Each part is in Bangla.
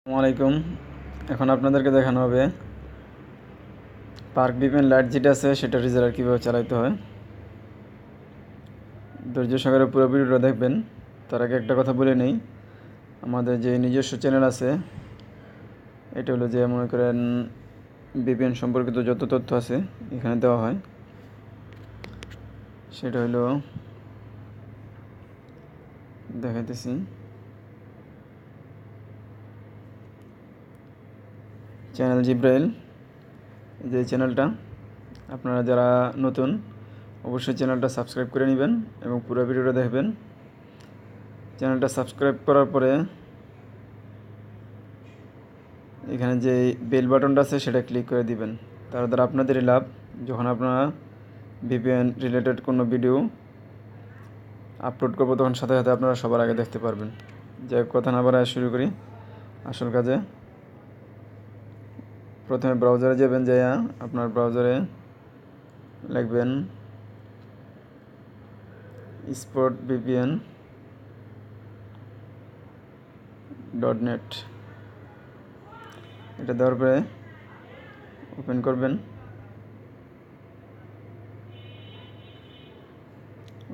আসসালামু আলাইকুম। এখন আপনাদেরকে দেখানো হবে পার্ক ভিপিএন লাইট যেটা আছে সেটা রিজার্ভার কীভাবে চালাতে হয়। ধৈর্য সহকারে পুরো ভিডিওটা দেখবেন। তার আগে একটা কথা বলে নেই, আমাদের যে নিজস্ব চ্যানেল আছে এটা হলো যে মনে করেন ভিপিএন সম্পর্কিত যত তথ্য আছে এখানে দেওয়া হয়। সেটা হলো দেখাইতেছি। চ্যানেল জিব্রাইল, যে চ্যানেলটা আপনারা যারা নতুন অবশ্যই চ্যানেলটা সাবস্ক্রাইব করে নেবেন এবং পুরো ভিডিওটা দেখবেন। চ্যানেলটা সাবস্ক্রাইব করার পরে এখানে যে বেল বাটনটা আছে সেটা ক্লিক করে দিবেন। তার দ্বারা আপনাদেরই লাভ, যখন আপনারা ভিপিএন রিলেটেড কোনো ভিডিও আপলোড করবো তখন সাথে সাথে আপনারা সবার আগে দেখতে পারবেন। যাই হোক, কথা না বাড়ায় শুরু করি আসল কাজে। প্রথমে ব্রাউজারে যাবেন, যাইয়া আপনার ব্রাউজারে লিখবেন sportvpn.net। এটা দেওয়ার পরে ওপেন করবেন।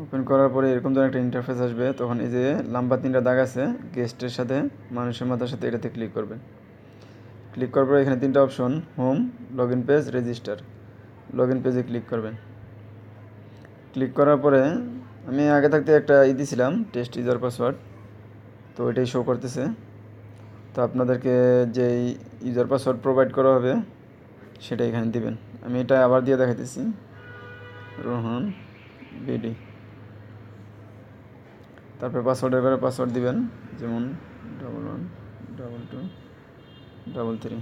ওপেন করার পরে এরকম ধরনের একটা ইন্টারফেস আসবে। তখন এই যে লম্বা 3টা দাগ আছে গেস্টের সাথে, মানুষের মাথার সাথে, এটাতে ক্লিক করবেন। ক্লিক করার পরে এখানে 3টা option, home, log in page, register. Log in পেজে ক্লিক করবেন। ক্লিক করার পরে আমি আগে থাকতে একটা দিয়েছিলাম টেস্ট ইউজার পাসওয়ার্ড, তো এটাই শো করতেছে। তো আপনাদেরকে যেই ইউজার পাসওয়ার্ড প্রোভাইড করা হবে সেটা এখানে দিবেন। আমি এটা আবার দিয়ে দেখাইতেছি, রোহন বিডি। তারপরে পাসওয়ার্ডের পরে পাসওয়ার্ড দিবেন, যেমন 112233।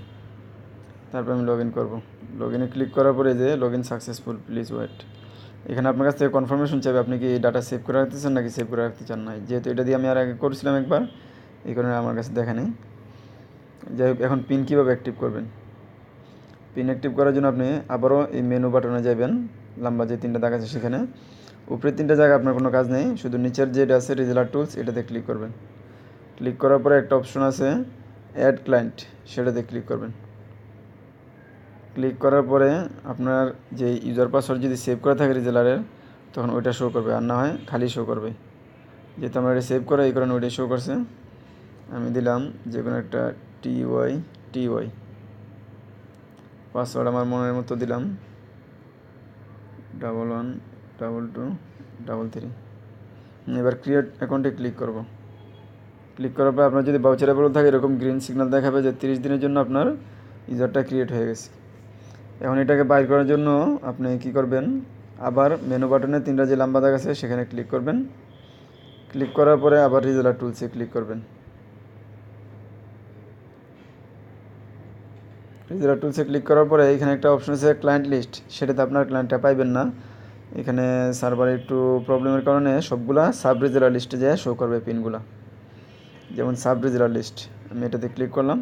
তারপর আমি লগ ইন করবো। লগ ইনে ক্লিক করার পরে যে log in successful, please wait. এখানে আপনার কাছ থেকে কনফার্মেশন চাইবে আপনি কি ডাটা সেভ করে রাখতে চান নাকি সেভ করে রাখতে চান না। যেহেতু এটা দিয়ে আমি আর আগে করেছিলাম একবার, এই কারণে আমার কাছে দেখা নেই। যাই হোক, এখন পিন কীভাবে অ্যাক্টিভ করবেন। পিন অ্যাক্টিভ করার জন্য আপনি আবারও এই মেনু বাটনে যাবেন, লম্বা যে 3টা দাগ আছে সেখানে। উপরের 3টা জায়গা আপনার কোনো কাজ নেই, শুধু নিচের যেটা আছে রিজেলার টুলস, এটাতে ক্লিক করবেন। ক্লিক করার পরে একটা অপশন আছে অ্যাড ক্লায়েন্ট, সেটাতে ক্লিক করবেন। ক্লিক করার পরে আপনার যে ইউজার পাসওয়ার্ড যদি সেভ করা থাকে রিজেলারের, তখন ওইটা শো করবে, আর না হয় খালি শো করবে। যেহেতু আমার এটা সেভ করা, এই কারণে ওইটাই শো করছে। আমি দিলাম যে কোনো একটা টিওয়াই। পাসওয়ার্ড আমার মনের মতো দিলাম 112233। এবার ক্রিয়েট অ্যাকাউন্টে ক্লিক করব। ক্লিক করার পর আপনার যদি ভাউচারেবল থাকে এরকম গ্রিন সিগন্যাল দেখাবে যে 30 দিনের জন্য আপনার ইউজারটা ক্রিয়েট হয়ে গেছে। এখন এটাকে বাইর করার জন্য আপনি কি করবেন, আবার মেনু বাটনে 3টা যে লম্বা দাগ আছে সেখানে ক্লিক করবেন। ক্লিক করার পরে আবার রিজেলার টুলসে ক্লিক করবেন। রিজেলার টুলসে ক্লিক করার পরে এখানে একটা অপশন আছে ক্লায়েন্ট লিস্ট, সেটাতে আপনার ক্লায়েন্টটা পাইবেন না। এখানে সার্ভারে একটু প্রবলেমের কারণে সবগুলা সাব রিজেলার লিস্টে যায় শো করবে পিনগুলা, যেমন সাব রিজেলার লিস্ট। আমি এটাতে ক্লিক করলাম।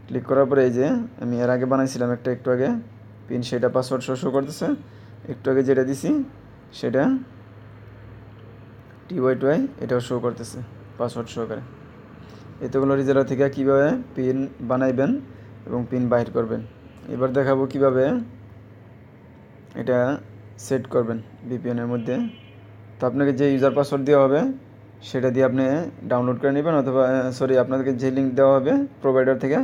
ক্লিক করার পরে এই যে আমি এর আগে বানাইছিলাম একটু আগে পিন, সেটা পাসওয়ার্ড শো করতেছে। একটু আগে যেটা দিছি সেটা টিওয়াই, এটাও শো করতেছে পাসওয়ার্ড সহকারে। এতগুলো রিজেলার থেকে কীভাবে পিন বানাইবেন এবং পিন বাইর করবেন, এবার দেখাবো কিভাবে এটা সেট করবেন ভিপিএনের মধ্যে। তো আপনাকে যে ইউজার পাসওয়ার্ড দেওয়া হবে সেটা দিয়ে আপনি ডাউনলোড করে নেবেন, অথবা আপনাদেরকে যে লিঙ্ক দেওয়া হবে প্রোভাইডার থেকে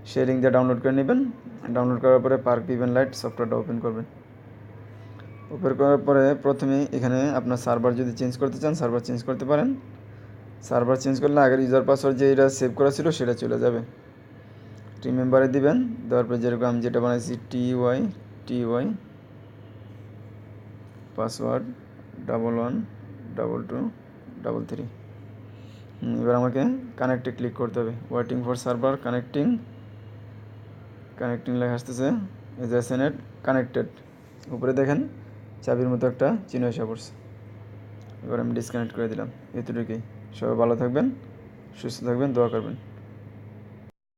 সেই লিঙ্ক দিয়ে ডাউনলোড করে নেবেন। ডাউনলোড করার পরে পার্ক ভিপিএন লাইট সফটওয়্যারটা ওপেন করবেন। ওপেন করার পরে প্রথমে এখানে আপনার সার্ভার যদি চেঞ্জ করতে চান সার্ভার চেঞ্জ করতে পারেন। সার্ভার চেঞ্জ করলে আগের ইউজার পাসওয়ার্ড যেটা সেভ করা ছিল সেটা চলে যাবে। রিমেম্বারে দিবেন, দেওয়ার পরে যেরকম আমি যেটা বানাইছি টিওয়াই পাসওয়ার্ড 112233। এবার আমাকে কানেক্টে ক্লিক করতে হবে। ওয়েটিং ফর সার্ভার কানেক্টিং লেখা আসতেছে, এজ এসএনএট কানেক্টেড। উপরে দেখেন চাবির মতো একটা চিহ্ন এসে পড়ছে। এবার আমি ডিসকানেক্ট করে দিলাম। এতটুকুই। সবাই ভালো থাকবেন, সুস্থ থাকবেন, দোয়া করবেন।